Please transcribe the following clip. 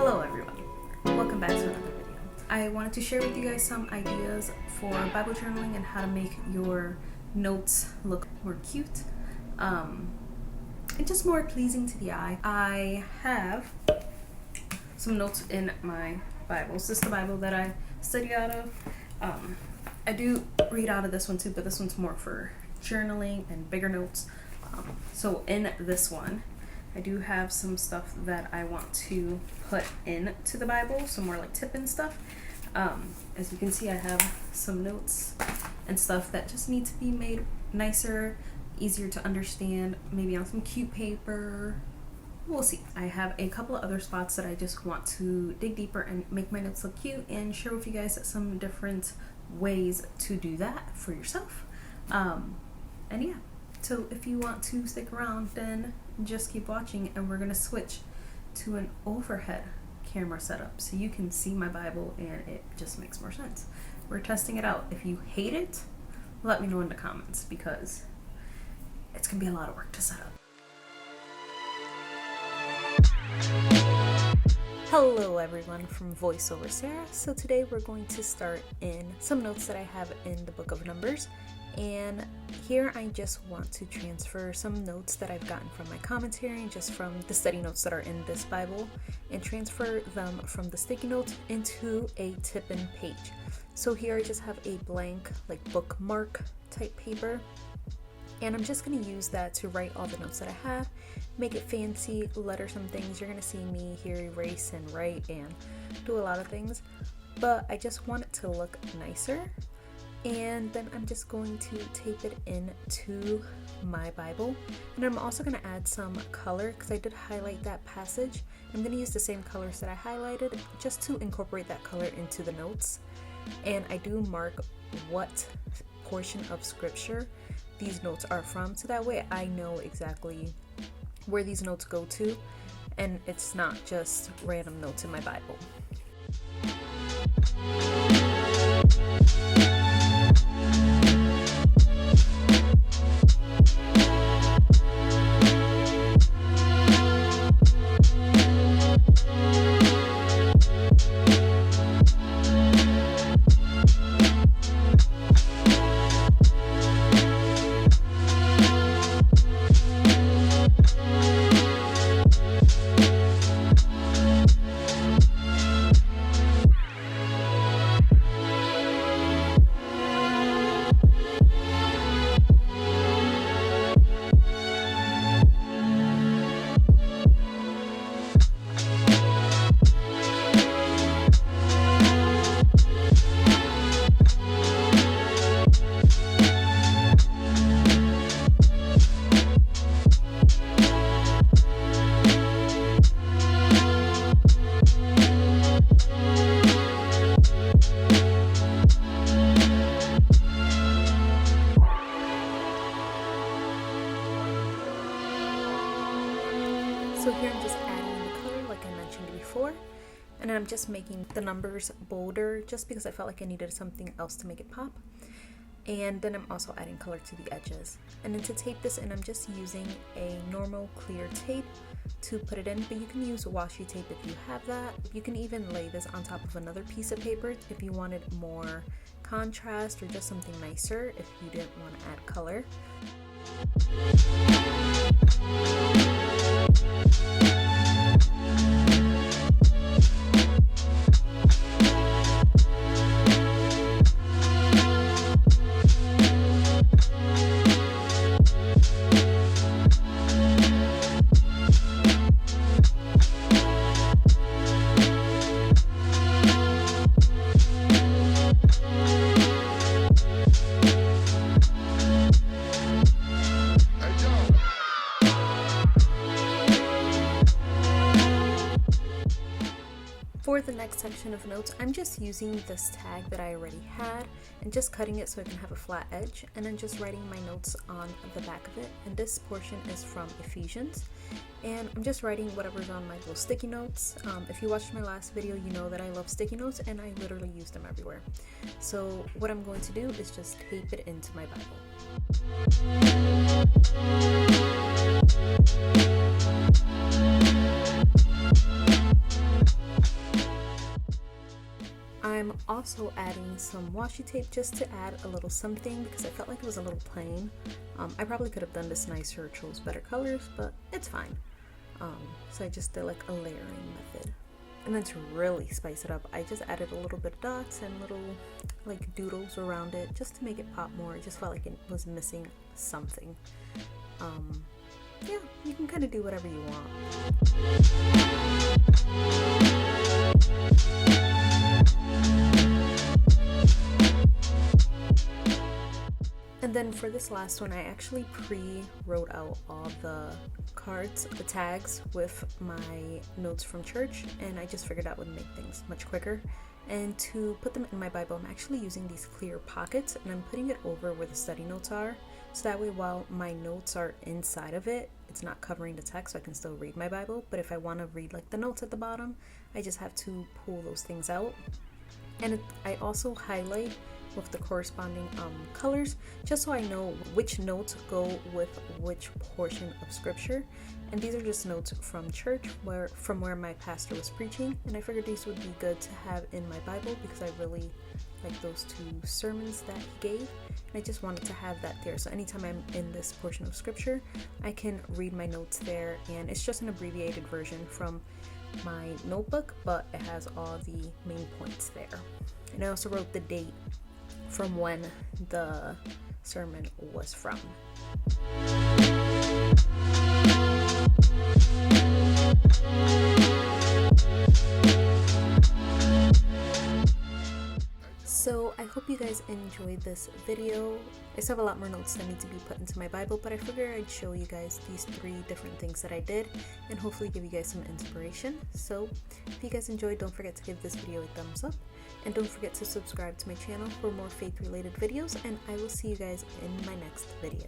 Hello everyone, welcome back to another video. I wanted to share with you guys some ideas for Bible journaling and how to make your notes look more cute and just more pleasing to the eye. I have some notes in my Bible. This is the Bible that I study out of. I do read out of this one too, but this one's more for journaling and bigger notes. So in this one, I do have some stuff that I want to put into the Bible, some more like tip-in stuff. As you can see, I have some notes and stuff that just need to be made nicer, easier to understand, maybe on some cute paper. We'll see. I have a couple of other spots that I just want to dig deeper and make my notes look cute and share with you guys some different ways to do that for yourself. And yeah, so if you want to stick around, then just keep watching, and we're gonna switch to an overhead camera setup so you can see my Bible and it just makes more sense. We're testing it out. If you hate it, let me know in the comments because it's gonna be a lot of work to set up. Hello everyone from VoiceOver Sarah. So today we're going to start in some notes that I have in the book of Numbers. And here I just want to transfer some notes that I've gotten from my commentary and just from the study notes that are in this Bible and transfer them from the sticky notes into a tip-in page. So here I just have a blank like bookmark type paper, and I'm just going to use that to write all the notes that I have, make it fancy, letter some things. You're going to see me here erase and write and do a lot of things, but I just want it to look nicer. And then I'm just going to tape it into my Bible. And I'm also going to add some color because I did highlight that passage. I'm going to use the same colors that I highlighted just to incorporate that color into the notes. And I do mark what portion of scripture these notes are from, so that way I know exactly where these notes go to and it's not just random notes in my Bible. So here I'm just adding the color like I mentioned before, and I'm just making the numbers bolder just because I felt like I needed something else to make it pop. And then I'm also adding color to the edges. And then to tape this in, I'm just using a normal clear tape to put it in, but you can use washi tape if you have that. You can even lay this on top of another piece of paper if you wanted more contrast or just something nicer if you didn't want to add color. For the next section of notes, I'm just using this tag that I already had and just cutting it so it can have a flat edge, and then just writing my notes on the back of it. And this portion is from Ephesians, and I'm just writing whatever's on my little sticky notes. If you watched my last video, you know that I love sticky notes and I literally use them everywhere. So what I'm going to do is just tape it into my Bible. also adding some washi tape just to add a little something because I felt like it was a little plain. I probably could have done this nicer, chose better colors, but it's fine. So I just did like a layering method. And then to really spice it up, I just added a little bit of dots and little like doodles around it just to make it pop more. It just felt like it was missing something. Yeah, you can kind of do whatever you want. And then for this last one, I actually pre-wrote out all the cards, the tags with my notes from church, and I just figured that would make things much quicker. And to put them in my Bible, I'm actually using these clear pockets, and I'm putting it over where the study notes are, so that way while my notes are inside of it, it's not covering the text, so I can still read my Bible. But if I want to read like the notes at the bottom, I just have to pull those things out. And I also highlight with the corresponding colors, just so I know which notes go with which portion of scripture. And these are just notes from church, from where my pastor was preaching, and I figured these would be good to have in my Bible because I really like those 2 sermons that he gave, and I just wanted to have that there, so anytime I'm in this portion of scripture, I can read my notes there. And it's just an abbreviated version from my notebook, but it has all the main points there. And I also wrote the date from when the sermon was from. So I hope you guys enjoyed this video. I still have a lot more notes that need to be put into my Bible, but I figured I'd show you guys these 3 different things that I did and hopefully give you guys some inspiration. So if you guys enjoyed, don't forget to give this video a thumbs up, and don't forget to subscribe to my channel for more faith related videos, and I will see you guys in my next video.